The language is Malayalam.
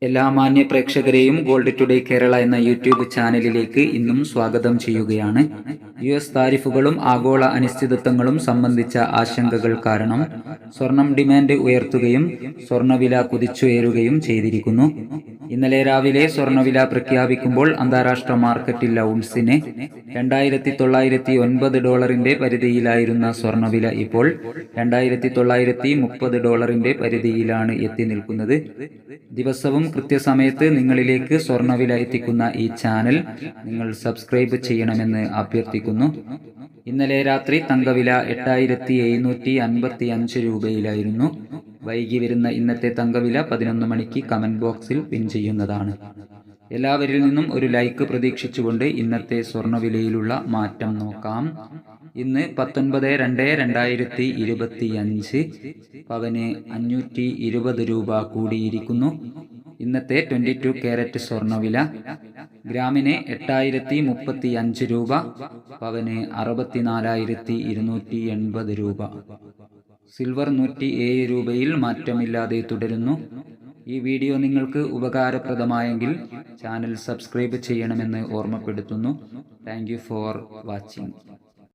എല്ലാ മാന്യ പ്രേക്ഷകരെയും ഗോൾഡ് ടുഡേ കേരള എന്ന യൂട്യൂബ് ചാനലിലേക്ക് ഇന്നും സ്വാഗതം ചെയ്യുകയാണ്. US താരിഫുകളും ആഗോള അനിശ്ചിതത്വങ്ങളും സംബന്ധിച്ച ആശങ്കകൾ കാരണം സ്വർണം ഡിമാൻഡ് ഉയർത്തുകയും സ്വർണ്ണവില കുതിച്ചുയരുകയും ചെയ്തിരിക്കുന്നു. ഇന്നലെ രാവിലെ സ്വർണ്ണവില പ്രഖ്യാപിക്കുമ്പോൾ അന്താരാഷ്ട്ര മാർക്കറ്റിൽ ഔൺസിന് $2,909 പരിധിയിലായിരുന്ന സ്വർണ്ണവില ഇപ്പോൾ $2,930 പരിധിയിലാണ് എത്തി നിൽക്കുന്നത്. ദിവസവും കൃത്യസമയത്ത് നിങ്ങളിലേക്ക് സ്വർണ്ണവില എത്തിക്കുന്ന ഈ ചാനൽ നിങ്ങൾ സബ്സ്ക്രൈബ് ചെയ്യണമെന്ന് അഭ്യർത്ഥിക്കുന്നു. ഇന്നലെ രാത്രി തങ്കവില 8,755 രൂപയിലായിരുന്നു. വൈകി വരുന്ന ഇന്നത്തെ തങ്കവില 11 മണിക്ക് കമന്റ് ബോക്സിൽ പിൻ ചെയ്യുന്നതാണ്. എല്ലാവരിൽ നിന്നും ഒരു ലൈക്ക് പ്രതീക്ഷിച്ചുകൊണ്ട് ഇന്നത്തെ സ്വർണ്ണവിലയിലുള്ള മാറ്റം നോക്കാം. ഇന്ന് 19/2/2025 പവന് 520 രൂപ കൂടിയിരിക്കുന്നു. ഇന്നത്തെ 22 കാരറ്റ് സ്വർണ്ണവില ഗ്രാമിന് 8,035 രൂപ, പവന് 64,280 രൂപ. സിൽവർ 107 രൂപയിൽ മാറ്റമില്ലാതെ തുടരുന്നു. ഈ വീഡിയോ നിങ്ങൾക്ക് ഉപകാരപ്രദമായെങ്കിൽ ചാനൽ സബ്സ്ക്രൈബ് ചെയ്യണമെന്ന് ഓർമ്മപ്പെടുത്തുന്നു. Thank you for watching.